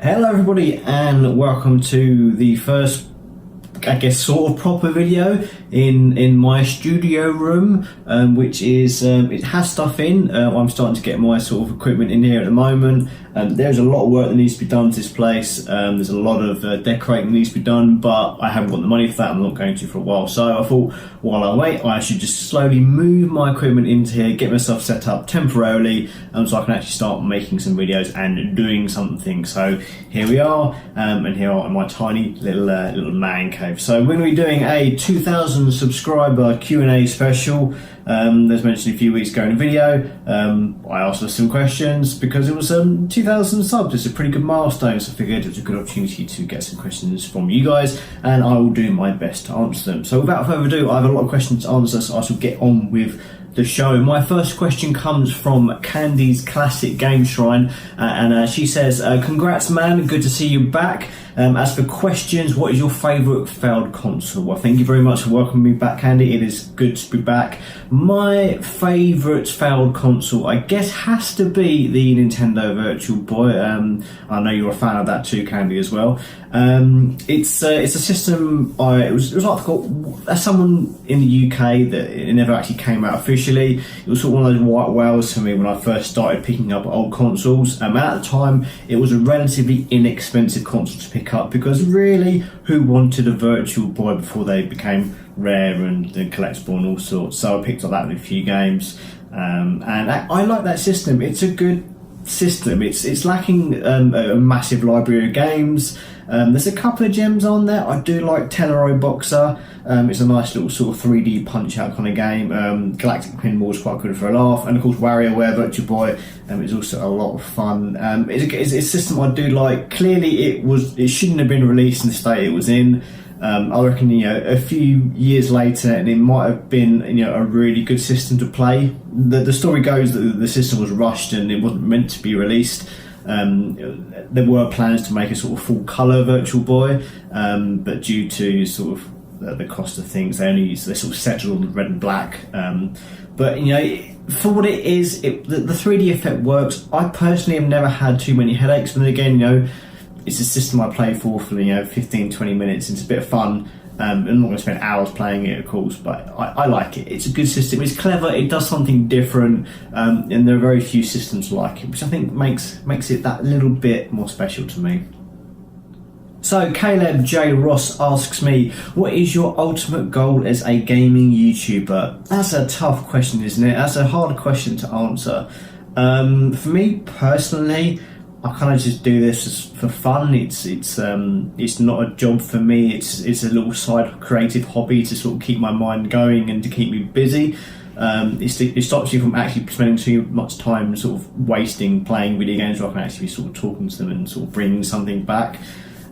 Hello everybody and welcome to the first, I guess, sort of proper video in my studio room, which is, it has stuff in. I'm starting to get my sort of equipment in here at the moment. There's a lot of work that needs to be done to this place. There's a lot of decorating that needs to be done, but I haven't got the money for that. I'm not going to for a while. So I thought while I wait, I should just slowly move my equipment into here, get myself set up temporarily, so I can actually start making some videos and doing something. So here we are, and here are my tiny little man cave. So we're going to be doing a 2,000 subscriber Q&A special. As mentioned a few weeks ago in a video, I asked us some questions because it was 2,000 subs. It's a pretty good milestone, so I figured it was a good opportunity to get some questions from you guys, and I will do my best to answer them. So without further ado, I have a lot of questions to answer, so I shall get on with the show. My first question comes from Candy's Classic Game Shrine, and she says, congrats man, good to see you back. As for questions, what is your favourite failed console? Well, thank you very much for welcoming me back, Candy. It is good to be back. My favourite failed console, I guess, has to be the Nintendo Virtual Boy. I know you're a fan of that too, Candy, as well. It's a system. It was like, as someone in the UK that it never actually came out officially. It was sort of one of those white whales for me when I first started picking up old consoles. At the time, it was a relatively inexpensive console to pick up, because really, who wanted a Virtual Boy before they became rare and collectible and all sorts? So I picked up that with a few games, and I like that system. It's a good system. It's lacking a massive library of games. There's a couple of gems on there. I do like Tellero Boxer. It's a nice little sort of 3D punch out kind of game. Galactic Pinball is quite good for a laugh, and of course WarioWare Virtual Boy is also a lot of fun. It's a system I do like. Clearly it shouldn't have been released in the state it was in. I reckon, a few years later, and it might have been, a really good system to play. The story goes that the system was rushed and it wasn't meant to be released. There were plans to make a sort of full colour Virtual Boy, but due to sort of the cost of things, they sort of settled on red and black. But for what it is, the 3D effect works. I personally have never had too many headaches, but then again, it's a system I play for 15-20 minutes. It's a bit of fun. I'm not going to spend hours playing it, of course, but I like it. It's a good system. It's clever. It does something different, and there are very few systems like it, which I think makes it that little bit more special to me. So Caleb J. Ross asks me, what is your ultimate goal as a gaming YouTuber? That's a tough question, isn't it? That's a hard question to answer. For me personally, I kind of just do this just for fun. It's not a job for me. It's a little side creative hobby to sort of keep my mind going and to keep me busy. It stops you from actually spending too much time sort of wasting playing video games, where I can actually be sort of talking to them and sort of bringing something back.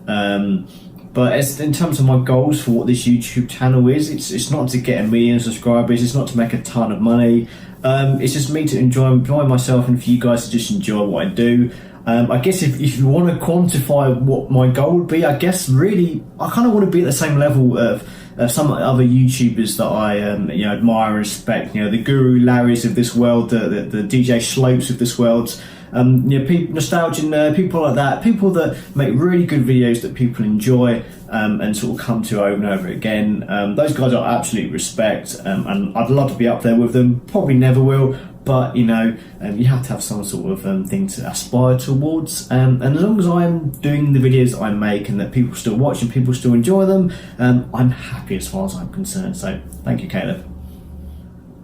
But in terms of my goals for what this YouTube channel is, it's not to get 1 million subscribers. It's not to make a ton of money. It's just me to enjoy myself, and for you guys to just enjoy what I do. I guess if you want to quantify what my goal would be, I guess really I kind of want to be at the same level of some other YouTubers that I admire and respect. The Guru Larrys of this world, the DJ Slopes of this world. Nostalgia, people like that, people that make really good videos that people enjoy and sort of come to over and over again. Those guys I absolutely respect, and I'd love to be up there with them. Probably never will, but you have to have some sort of thing to aspire towards. And as long as I'm doing the videos that I make and that people still watch and people still enjoy them, I'm happy as far as I'm concerned. So thank you, Caleb.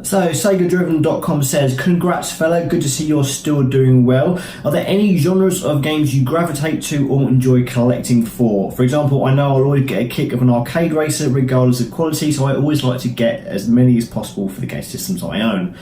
So SegaDriven.com says, congrats fella, good to see you're still doing well. Are there any genres of games you gravitate to or enjoy collecting for? For example, I know I'll always get a kick of an arcade racer regardless of quality, so I always like to get as many as possible for the game systems I own.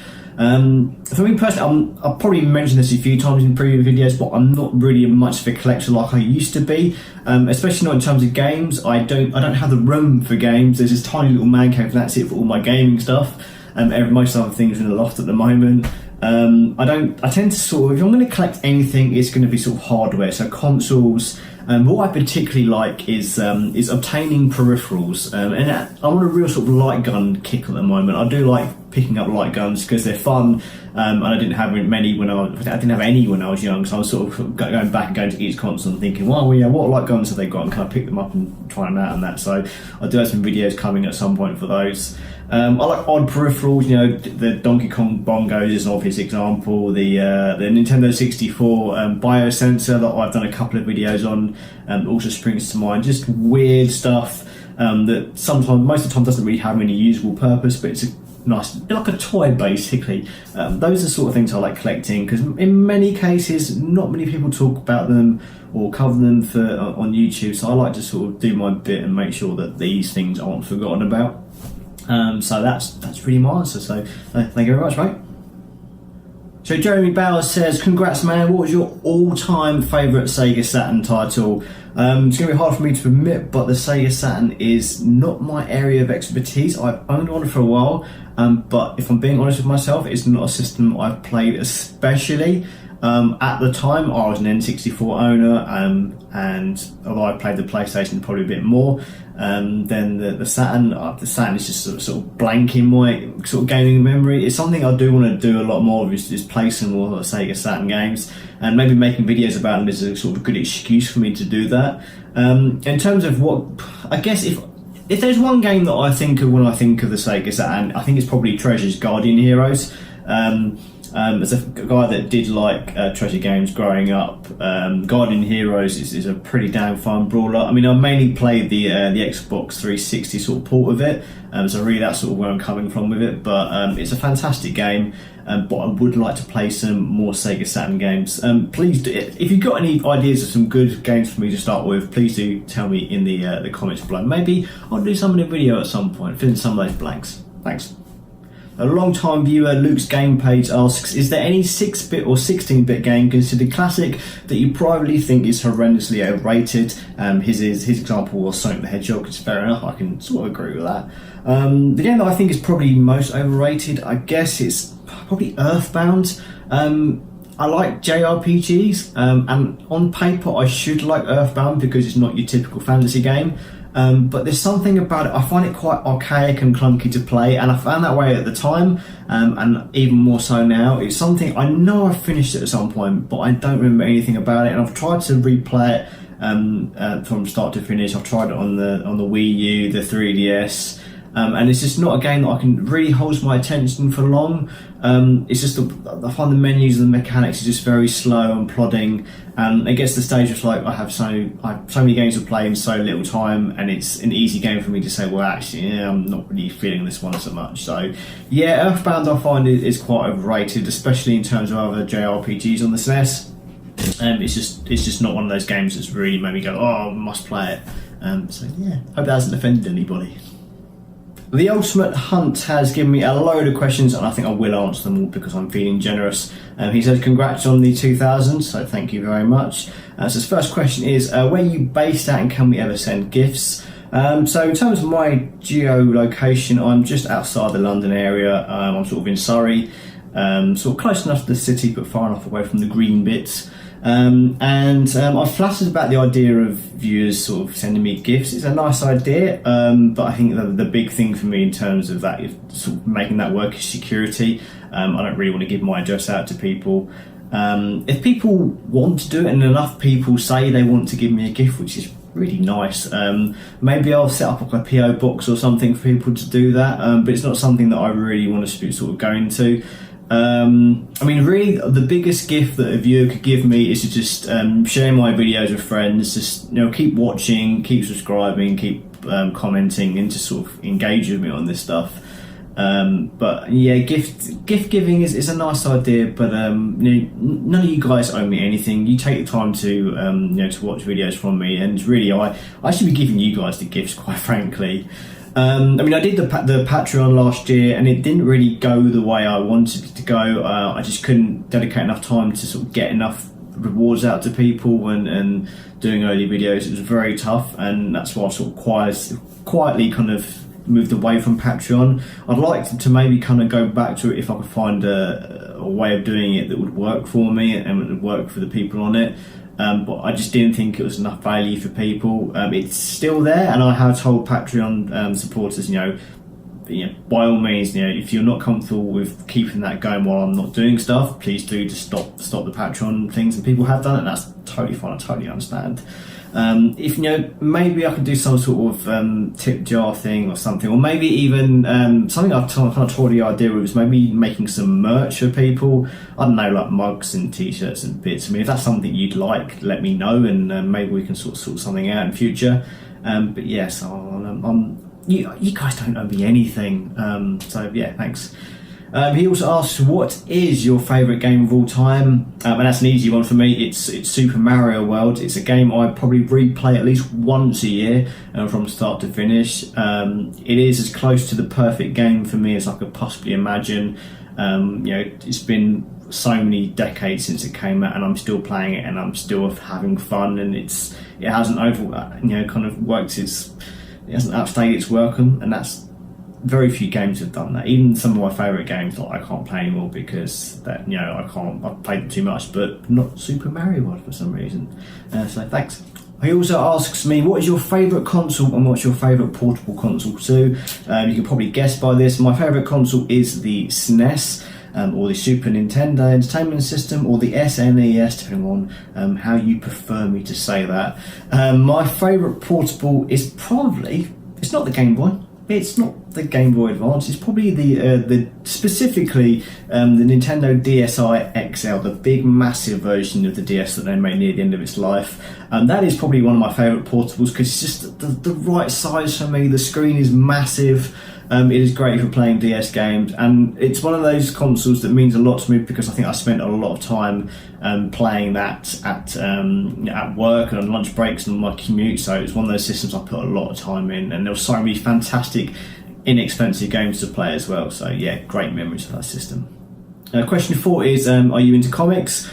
For me personally, I've probably mentioned this a few times in previous videos, but I'm not really much of a collector like I used to be, especially not in terms of games. I don't have the room for games. There's this tiny little man cave and that's it for all my gaming stuff. Most other things in the loft at the moment. I tend to sort of, if I'm going to collect anything, it's going to be sort of hardware, so consoles, What I particularly like is obtaining peripherals, and I'm on a real sort of light gun kick at the moment. I do like picking up light guns because they're fun, and I didn't have any when I was young, so I was sort of going back and going to each console and thinking, well, yeah, what light guns have they got, and can I pick them up and try them out and that. So I do have some videos coming at some point for those. I like odd peripherals, you know, the Donkey Kong bongos is an obvious example, the Nintendo 64 biosensor that I've done a couple of videos on also springs to mind. Just weird stuff that most of the time doesn't really have any usable purpose, but it's a nice, like a toy basically. Those are the sort of things I like collecting, because in many cases not many people talk about them or cover them on YouTube, so I like to sort of do my bit and make sure that these things aren't forgotten about. So that's really my answer, so thank you very much, mate. So Jeremy Bowers says, congrats man, what was your all-time favourite Sega Saturn title? It's going to be hard for me to admit, but the Sega Saturn is not my area of expertise. I've owned one for a while, but if I'm being honest with myself, it's not a system I've played especially. At the time, I was an N64 owner, and although I played the PlayStation probably a bit more than the Saturn, the Saturn is just sort of blank in my sort of gaming memory. It's something I do want to do a lot more of, is play some more Sega Saturn games, and maybe making videos about them is a sort of good excuse for me to do that. In terms of what, I guess if there's one game that I think of when I think of the Sega Saturn, I think it's probably Treasure's Guardian Heroes. As a guy that did like Treasure games growing up, Guardian Heroes is a pretty damn fun brawler. I mean, I mainly played the Xbox 360 sort of port of it, so really that's sort of where I'm coming from with it. But it's a fantastic game, but I would like to play some more Sega Saturn games. Please do, if you've got any ideas of some good games for me to start with, please do tell me in the comments below. Maybe I'll do some in a video at some point, fill in some of those blanks. Thanks. A long-time viewer, Luke's Game Page, asks, is there any 6-bit or 16-bit game considered classic that you probably think is horrendously overrated? His example was Sonic the Hedgehog, which is fair enough, I can sort of agree with that. The game that I think is probably most overrated, I guess it's probably Earthbound. I like JRPGs, and on paper I should like Earthbound because it's not your typical fantasy game. But there's something about it, I find it quite archaic and clunky to play, and I found that way at the time, and even more so now. It's something, I know I finished it at some point, but I don't remember anything about it, and I've tried to replay it from start to finish. I've tried it on the Wii U, the 3DS, and it's just not a game that I can really hold my attention for long. It's just, I find the menus and the mechanics are just very slow and plodding, and it gets to the stage of like I have so many games to play in so little time, and it's an easy game for me to say, well actually, yeah, I'm not really feeling this one so much. So yeah, Earthbound I find is quite overrated, especially in terms of other JRPGs on the SNES. It's just not one of those games that's really made me go, oh, I must play it. So yeah, hope that hasn't offended anybody. The Ultimate Hunt has given me a load of questions, and I think I will answer them all because I'm feeling generous. He says, congrats on the 2000s, so thank you very much. So his first question is, where are you based at and can we ever send gifts? So in terms of my geolocation, I'm just outside the London area. I'm sort of in Surrey, sort of close enough to the city but far enough away from the green bits. I'm flattered about the idea of viewers sort of sending me gifts. It's a nice idea, but I think the big thing for me in terms of that is sort of making that work is security. I don't really want to give my address out to people. If people want to do it and enough people say they want to give me a gift, which is really nice, maybe I'll set up like a PO box or something for people to do that, but it's not something that I really want to sort of go into. I mean, really, the biggest gift that a viewer could give me is to just share my videos with friends. Just keep watching, keep subscribing, keep commenting, and just sort of engage with me on this stuff. But yeah, gift giving is a nice idea, but none of you guys owe me anything. You take the time to to watch videos from me, and really, I should be giving you guys the gifts, quite frankly. I mean, I did the Patreon last year, and it didn't really go the way I wanted it to go. I just couldn't dedicate enough time to sort of get enough rewards out to people and doing early videos. It was very tough, and that's why I sort of quietly kind of moved away from Patreon. I'd like to maybe kind of go back to it if I could find a way of doing it that would work for me and would work for the people on it. but I just didn't think it was enough value for people. It's still there, and I have told Patreon supporters, by all means, if you're not comfortable with keeping that going while I'm not doing stuff, please do just stop the Patreon things. And people have done it, and that's totally fine. I totally understand. If maybe I could do some sort of tip jar thing or something, or maybe even something I've kind of told the idea of is maybe making some merch for people. I don't know, like mugs and t-shirts and bits. I mean, if that's something you'd like, let me know, and maybe we can sort something out in future. But yes, you guys don't owe me anything, so yeah, thanks. He also asks, what is your favourite game of all time? And that's an easy one for me. It's Super Mario World. It's a game I probably replay at least once a year from start to finish. It is as close to the perfect game for me as I could possibly imagine. It's been so many decades since it came out, and I'm still playing it, and I'm still having fun, and it hasn't it hasn't outstayed its welcome, and that's very few games have done that. Even some of my favourite games that I can't play anymore because I've played them too much, but not Super Mario World for some reason. So thanks. He also asks me, what is your favourite console and what's your favourite portable console? So you can probably guess by this, my favourite console is the SNES, or the Super Nintendo Entertainment System, or the SNES, depending on how you prefer me to say that. My favourite portable is probably, it's not the Game Boy. It's not the Game Boy Advance. It's probably specifically the Nintendo DSi XL, the big, massive version of the DS that they made near the end of its life. That is probably one of my favourite portables because it's just the right size for me. The screen is massive. It is great for playing DS games, and it's one of those consoles that means a lot to me because I think I spent a lot of time playing that at work and on lunch breaks and on my commute. So it's one of those systems I put a lot of time in, and there were so many fantastic, inexpensive games to play as well. So yeah, great memories of that system. Question 4 is, are you into comics?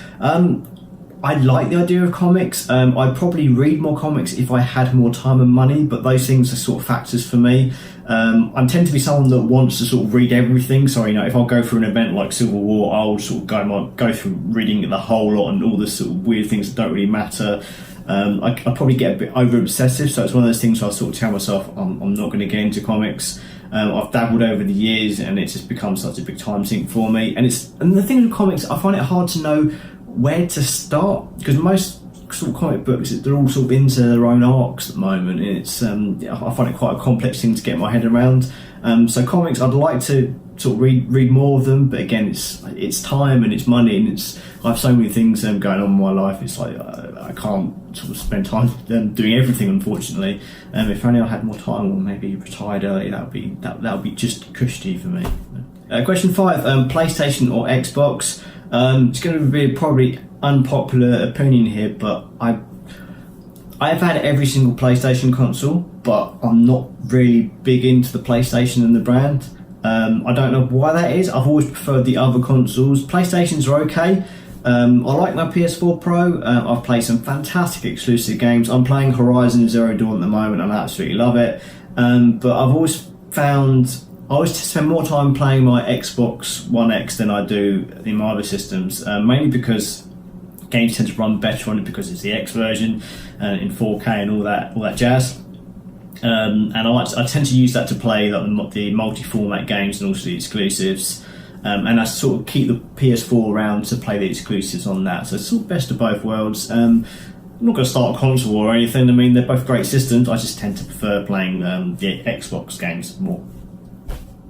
I like the idea of comics. I'd probably read more comics if I had more time and money, but those things are sort of factors for me. I tend to be someone that wants to sort of read everything. So, if I'll go for an event like Civil War, I'll sort of go through reading the whole lot and all the sort of weird things that don't really matter. I probably get a bit over obsessive, so it's one of those things where I sort of tell myself I'm not going to get into comics. I've dabbled over the years, and it's just become such a big time sink for me. And the thing with comics, I find it hard to know where to start because most sort of comic books, they're all sort of into their own arcs at the moment, and it's I find it quite a complex thing to get my head around. So comics, I'd like to sort of read more of them, but again, it's time and it's money, and I have so many things going on in my life. It's like I can't sort of spend time doing everything, unfortunately. If only I had more time, or maybe retired early, that would be just cushy for me. Question 5: PlayStation or Xbox? It's going to be probably unpopular opinion here, but I've had every single PlayStation console, but I'm not really big into the PlayStation and the brand. I don't know why that is. I've always preferred the other consoles. PlayStations are okay. I like my PS4 Pro. I've played some fantastic exclusive games. I'm playing Horizon Zero Dawn at the moment, and I absolutely love it. But I've always found I always spend more time playing my Xbox One X than I do in my other systems, mainly because games tend to run better on it because it's the X version in 4K and all that jazz. And I tend to use that to play like the multi-format games and also the exclusives. And I sort of keep the PS4 around to play the exclusives on that. So it's sort of best of both worlds. I'm not going to start a console or anything. I mean, they're both great systems. I just tend to prefer playing the Xbox games more.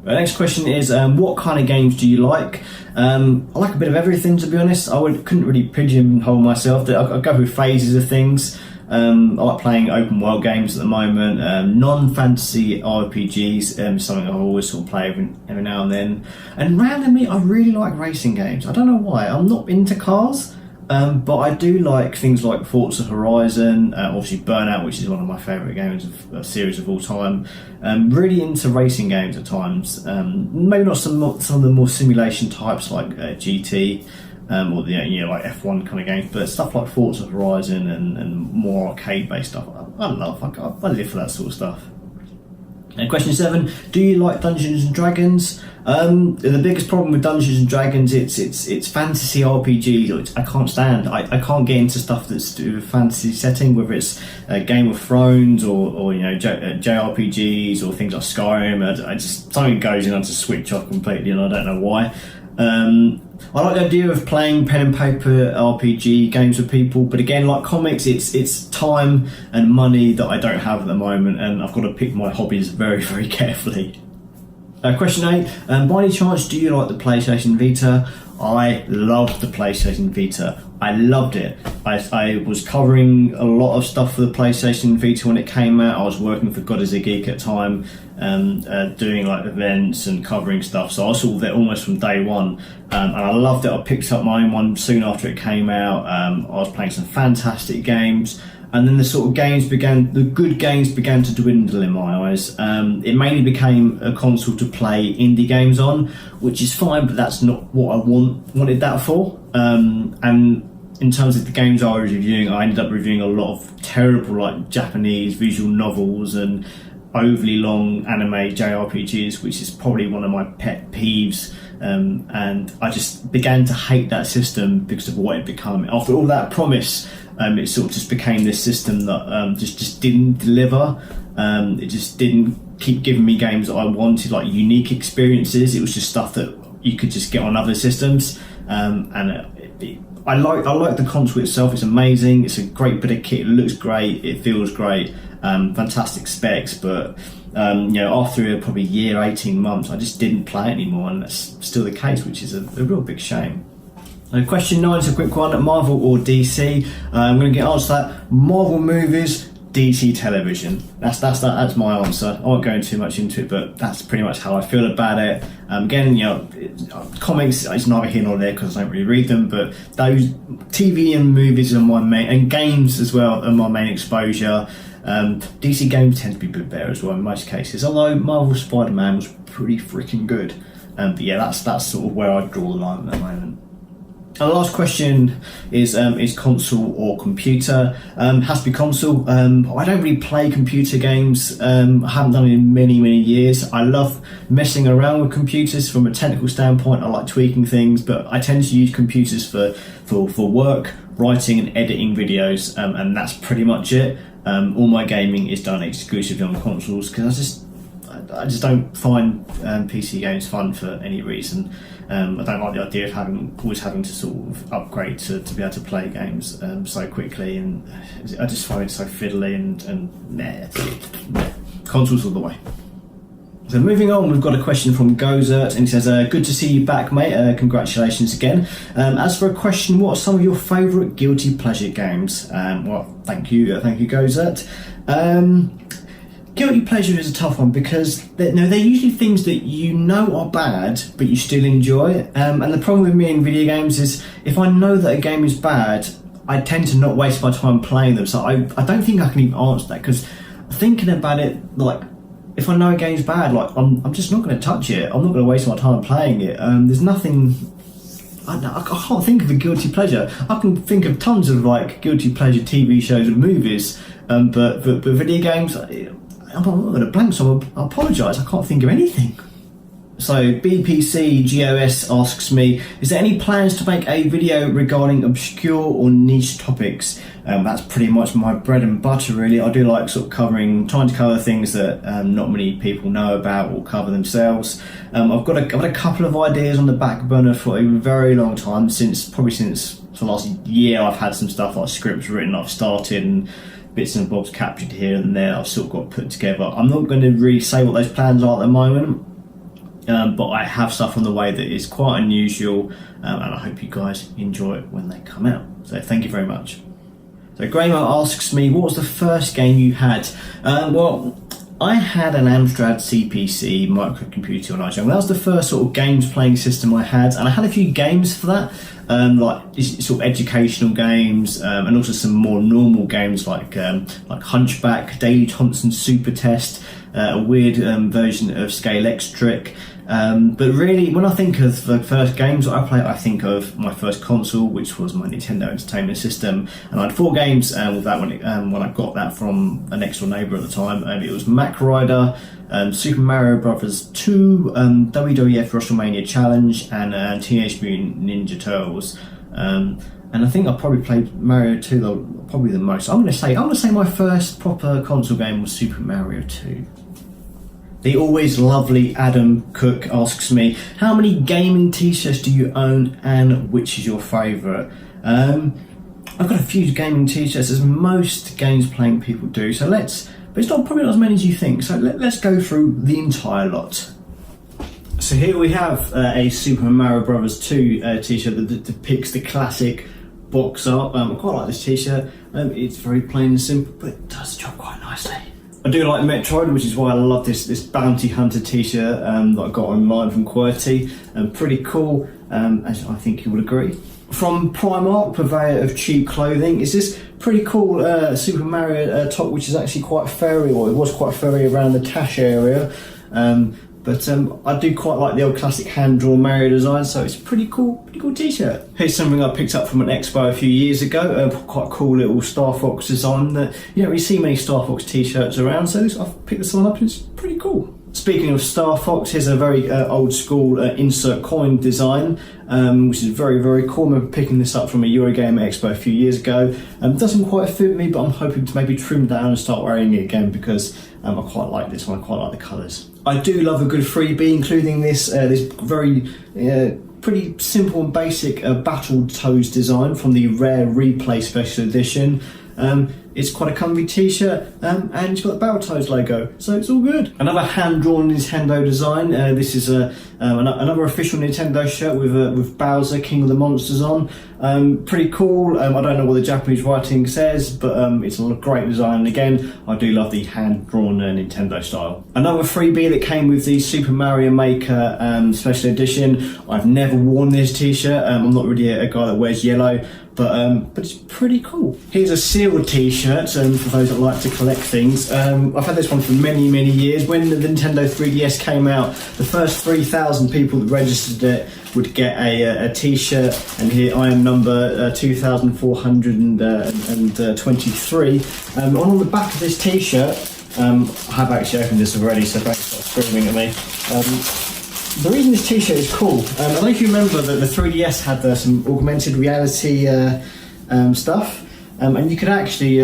The next question is, what kind of games do you like? I like a bit of everything, to be honest. Couldn't really pigeonhole myself. I go through phases of things. I like playing open world games at the moment. Non-fantasy RPGs, something I always sort of play every now and then. And randomly, I really like racing games. I don't know why. I'm not into cars, but I do like things like Forza Horizon, obviously Burnout, which is one of my favourite games of series of all time. Really into racing games at times. Maybe not some of the more simulation types like GT. Or like F1 kind of games, but stuff like Forza Horizon and more arcade-based stuff, I live for that sort of stuff. And question 7: do you like Dungeons and Dragons? The biggest problem with Dungeons and Dragons, it's fantasy RPG, which I can't stand. I can't get into stuff that's to do with fantasy setting, whether it's Game of Thrones or JRPGs or things like Skyrim. I just, something goes in, I just switch off completely, and I don't know why. I like the idea of playing pen and paper RPG games with people, but again, like comics, it's time and money that I don't have at the moment, and I've got to pick my hobbies very, very carefully. Question 8: by any chance, do you like the PlayStation Vita? I loved the PlayStation Vita. I loved it. I was covering a lot of stuff for the PlayStation Vita when it came out. I was working for God Is a Geek at the time, doing like events and covering stuff. So I was sort of there almost from day one, and I loved it. I picked up my own one soon after it came out. I was playing some fantastic games. And then the good games began to dwindle in my eyes. It mainly became a console to play indie games on, which is fine, but that's not what I wanted that for. And in terms of the games I was reviewing, I ended up reviewing a lot of terrible, like Japanese visual novels and overly long anime JRPGs, which is probably one of my pet peeves. And I just began to hate that system because of what it became. After all that promise, it sort of just became this system that just didn't deliver. It just didn't keep giving me games that I wanted, like unique experiences. It was just stuff that you could just get on other systems. I like the console itself. It's amazing. It's a great bit of kit. It looks great. It feels great. Fantastic specs, but after probably a year, 18 months, I just didn't play it anymore, and that's still the case, which is a real big shame. Question 9 is a quick one: Marvel or DC? I'm going to get answered that. Marvel movies, DC television. That's my answer. I won't go too much into it, but that's pretty much how I feel about it. Again, comics is neither here nor there because I don't really read them, but those TV and movies are my main, and games as well are my main exposure. DC games tend to be a bit better as well in most cases, although Marvel Spider-Man was pretty freaking good. But yeah, that's sort of where I draw the line at the moment. The last question is console or computer? Has to be console. I don't really play computer games. I haven't done it in many years. I love messing around with computers from a technical standpoint. I like tweaking things, but I tend to use computers for work, writing and editing videos, and that's pretty much it. All my gaming is done exclusively on consoles because I just don't find PC games fun for any reason. I don't like the idea of always having to sort of upgrade to be able to play games so quickly, and I just find it so fiddly and nah. Consoles all the way. So moving on, we've got a question from Gozert, and he says, good to see you back, mate. Congratulations again. As for a question, what are some of your favourite guilty pleasure games? Well, thank you, Gozert. Guilty pleasure is a tough one because they're usually things that you know are bad, but you still enjoy. And the problem with me in video games is if I know that a game is bad, I tend to not waste my time playing them. So I don't think I can even answer that, because thinking about it, like, if I know a game's bad, like I'm just not going to touch it. I'm not going to waste my time playing it. There's nothing. I can't think of a guilty pleasure. I can think of tons of like guilty pleasure TV shows and movies, but video games, I'm going to blank. So I apologise. I can't think of anything. So BPC GOS asks me, is there any plans to make a video regarding obscure or niche topics? That's pretty much my bread and butter, really. I do like sort of trying to cover things that not many people know about or cover themselves. I've got a couple of ideas on the back burner for a very long time, probably since the last year. I've had some stuff like scripts written, I've started, and bits and bobs captured here and there I've sort of got put together. I'm not going to really say what those plans are at the moment. But I have stuff on the way that is quite unusual, and I hope you guys enjoy it when they come out. So thank you very much. So Graham asks me, what was the first game you had? Well, I had an Amstrad CPC microcomputer when I was young. That was the first sort of games playing system I had, and I had a few games for that, like sort of educational games, and also some more normal games like Hunchback, Daley Thompson's Super Test, a weird version of Scalextric. But really, when I think of the first games that I played, I think of my first console, which was my Nintendo Entertainment System, and I had 4 games with that when I got that from a next door neighbour at the time. It was Mac Rider, Super Mario Bros. 2, WWF WrestleMania Challenge, and Teenage Mutant Ninja Turtles. And I think I probably played Mario 2 though, probably the most. I'm gonna say my first proper console game was Super Mario 2. The always lovely Adam Cook asks me, how many gaming t-shirts do you own and which is your favourite? I've got a few gaming t-shirts, as most games playing people do, so but it's probably not as many as you think, so let's go through the entire lot. So here we have a Super Mario Bros. 2 t-shirt that depicts the classic box art. I quite like this t-shirt. It's very plain and simple, but it does the job quite nicely. I do like Metroid, which is why I love this Bounty Hunter t-shirt that I got online from QWERTY. Pretty cool, as I think you would agree. From Primark, purveyor of cheap clothing, is this pretty cool Super Mario top, which is actually quite furry, or it was quite furry around the tash area. But I do quite like the old classic hand-drawn Mario design, so it's a pretty cool t-shirt. Here's something I picked up from an expo a few years ago, quite cool little Star Fox design that you don't really see many Star Fox t-shirts around, so I've picked this one up and it's pretty cool. Speaking of Star Fox, here's a very old school insert coin design, which is very, very cool. I remember picking this up from a Eurogamer Expo a few years ago. Doesn't quite fit me, but I'm hoping to maybe trim down and start wearing it again because I quite like this one, I quite like the colours. I do love a good freebie, including this very pretty simple and basic Battletoads design from the Rare Replay Special Edition. It's quite a comfy t-shirt, and it's got the Battletoads logo, so it's all good. Another hand-drawn Nintendo design. This is another official Nintendo shirt with Bowser, King of the Monsters on. Pretty cool. I don't know what the Japanese writing says, but it's a great design. And again, I do love the hand-drawn Nintendo style. Another freebie that came with the Super Mario Maker Special Edition. I've never worn this t-shirt. I'm not really a guy that wears yellow. But it's pretty cool. Here's a sealed t-shirt for those that like to collect things. I've had this one for many, many years. When the Nintendo 3DS came out, the first 3,000 people that registered it would get a t-shirt, and here I am number 2,423. On the back of this t-shirt, I have actually opened this already, so thanks for screaming at me. The reason this t-shirt is cool, I don't know if you remember that the 3DS had some augmented reality stuff, and you could actually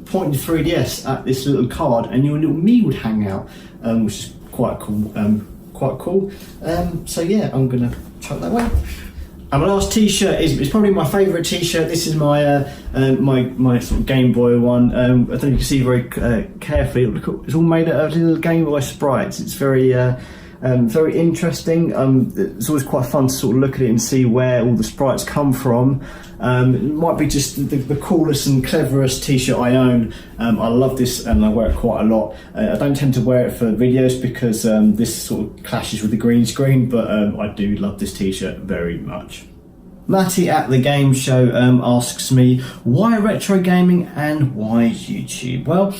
point your 3DS at this little card and your little me would hang out, which is quite cool. So yeah, I'm gonna chuck that away. And my last t-shirt is probably my favourite t-shirt. This is my my sort of Game Boy one. I don't know if you can see very carefully. It's all made out of little Game Boy sprites. It's very interesting. It's always quite fun to sort of look at it and see where all the sprites come from. It might be just the coolest and cleverest t-shirt I own. I love this and I wear it quite a lot. I don't tend to wear it for videos because this sort of clashes with the green screen, but I do love this t-shirt very much. Matty at the Game Show asks me, why retro gaming and why YouTube? Well,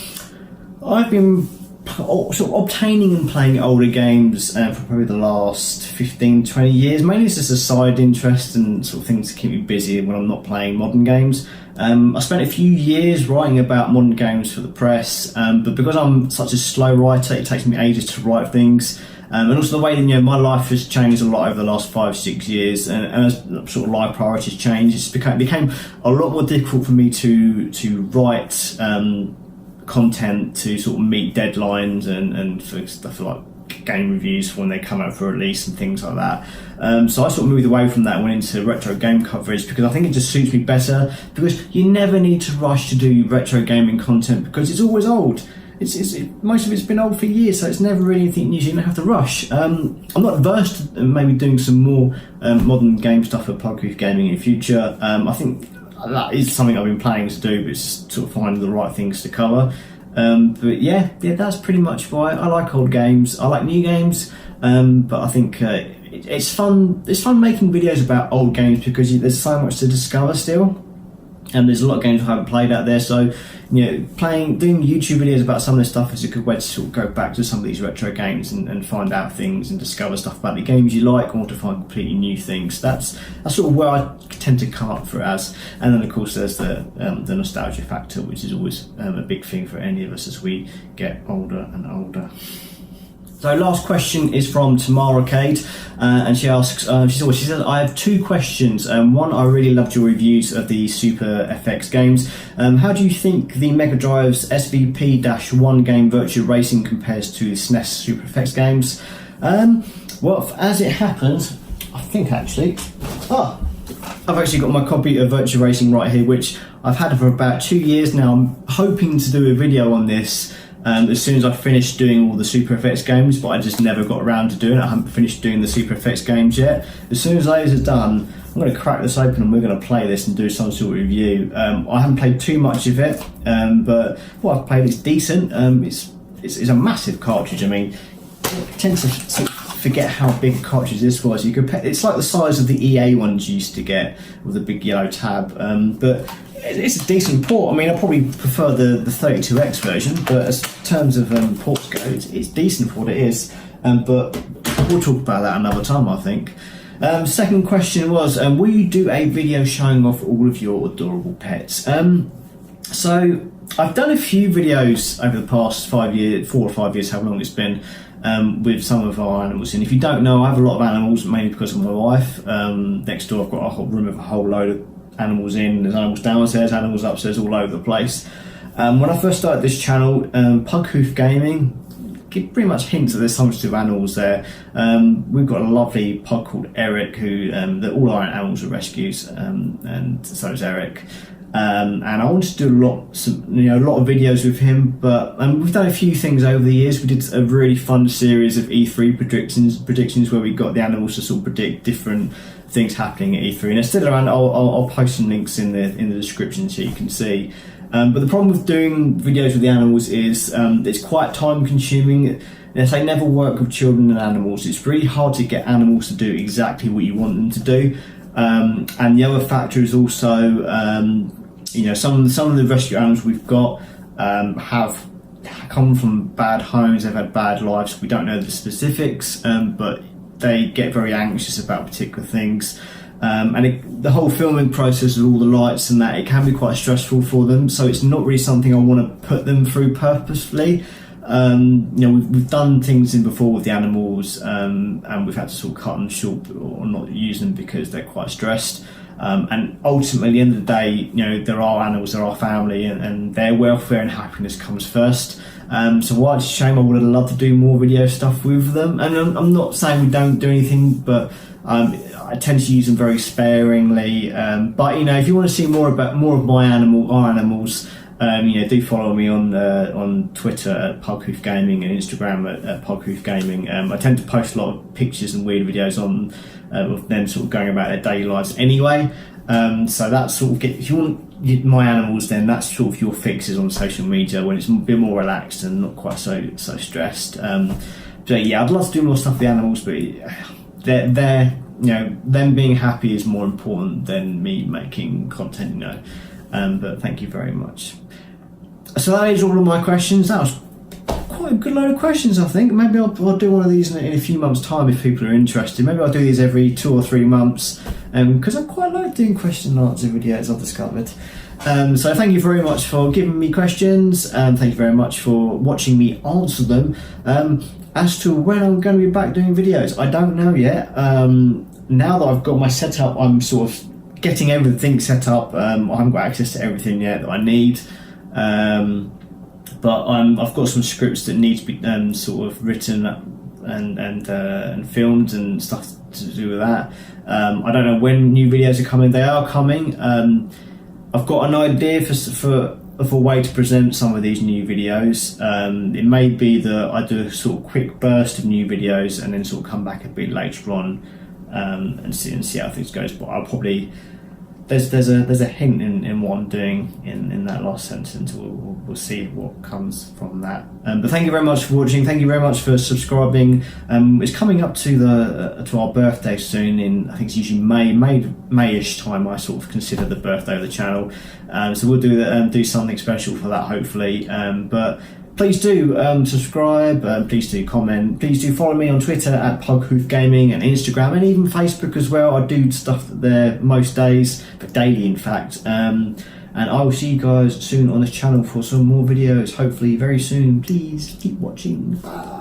I've been sort of obtaining and playing older games for probably the last 15-20 years. Mainly it's just a side interest and sort of things to keep me busy when I'm not playing modern games. I spent a few years writing about modern games for the press, but because I'm such a slow writer, it takes me ages to write things. And also the way that my life has changed a lot over the last 5-6 years, and as sort of life priorities change, it became a lot more difficult for me to write content to sort of meet deadlines and for stuff like game reviews when they come out for release and things like that. So I sort of moved away from that and went into retro game coverage because I think it just suits me better, because you never need to rush to do retro gaming content because it's always old. Most of it's been old for years, so it's never really anything new, so you don't have to rush. I'm not averse to maybe doing some more modern game stuff at Plugproof Gaming in the future. I think that is something I've been planning to do, but it's just sort of finding the right things to cover. But yeah, that's pretty much why I like old games. I like new games, but I think it's fun. It's fun making videos about old games because there's so much to discover still. And there's a lot of games I haven't played out there, so doing YouTube videos about some of this stuff is a good way to sort of go back to some of these retro games and find out things and discover stuff about the games you like, or to find completely new things. That's sort of where I tend to come up for it as. And then of course there's the nostalgia factor, which is always a big thing for any of us as we get older and older. So last question is from Tamara Cade, and she asks, she says, I have two questions. One, I really loved your reviews of the Super FX games. How do you think the Mega Drive's SVP-1 game Virtua Racing compares to the SNES Super FX games? Well, as it happens, I think actually, I've actually got my copy of Virtua Racing right here, which I've had for about 2 years now. I'm hoping to do a video on this as soon as I finish doing all the Super FX games, but I just never got around to doing it. I haven't finished doing the Super FX games yet. As soon as those are done, I'm going to crack this open and we're going to play this and do some sort of review. I haven't played too much of it, but what I've played is decent. It's a massive cartridge. I mean, I tend to sort of forget how big a cartridge this was. It's like the size of the EA ones you used to get with the big yellow tab, but it's a decent port. I mean, I probably prefer the 32X version, but as terms of ports go, it's decent for what it is. But we'll talk about that another time, I think. Second question was, will you do a video showing off all of your adorable pets? So I've done a few videos over the past 4 or 5 years, how long it's been, with some of our animals. And if you don't know, I have a lot of animals, mainly because of my wife. Next door I've got a whole room with a whole load of animals in. There's animals downstairs, animals upstairs, all over the place. When I first started this channel, Pug Hoof Gaming, it pretty much hints that there's some sort of animals there. We've got a lovely pug called Eric, who all our animals are rescues, and so is Eric. And I wanted to do a lot of videos with him, but we've done a few things over the years. We did a really fun series of E3 predictions where we got the animals to sort of predict different things happening at E3, and it's still around. I'll post some links in the description so you can see. But the problem with doing videos with the animals is it's quite time consuming. They never work with children and animals. It's really hard to get animals to do exactly what you want them to do. And the other factor is also, some of the rescue animals we've got have come from bad homes. They've had bad lives. We don't know the specifics, but they get very anxious about particular things. And the whole filming process with all the lights and that, it can be quite stressful for them. So it's not really something I want to put them through purposefully. We've done things in before with the animals, and we've had to sort of cut them short or not use them because they're quite stressed. And ultimately, at the end of the day, they're our animals, they're our family, and their welfare and happiness comes first. So while it's a shame, I would have loved to do more video stuff with them. And I'm not saying we don't do anything, but I tend to use them very sparingly. But if you want to see more of our animals, do follow me on Twitter at Pug Hoof Gaming and Instagram at Pug Hoof Gaming. I tend to post a lot of pictures and weird videos on of them sort of going about their daily lives anyway. So that's sort of if you want my animals, then that's sort of your fixes on social media when it's a bit more relaxed and not quite so stressed. So yeah, I'd love to do more stuff with the animals, but they're them being happy is more important than me making content. But thank you very much. So that is all of my questions. That was quite a good load of questions, I think. Maybe I'll do one of these in a few months' time if people are interested. Maybe I'll do these every 2 or 3 months, because I quite like doing question and answer videos, I've discovered. So thank you very much for giving me questions, and thank you very much for watching me answer them. As to when I'm going to be back doing videos, I don't know yet. Now that I've got my setup, I'm sort of getting everything set up. I haven't got access to everything yet that I need. But I've got some scripts that need to be sort of written and filmed and stuff to do with that. I don't know when new videos are coming. They are coming. I've got an idea of a way to present some of these new videos. It may be that I do a sort of quick burst of new videos and then sort of come back a bit later on and see how things goes. But I'll probably there's a hint in what I'm doing in that last sentence. We'll see what comes from that. But thank you very much for watching. Thank you very much for subscribing. It's coming up to our birthday soon. In I think it's usually Mayish time. I sort of consider the birthday of the channel. So we'll do something special for that hopefully. But please do subscribe, please do comment, please do follow me on Twitter at PugHoofGaming and Instagram and even Facebook as well. I do stuff there most days, but daily in fact. And I will see you guys soon on this channel for some more videos, hopefully very soon. Please keep watching. Bye.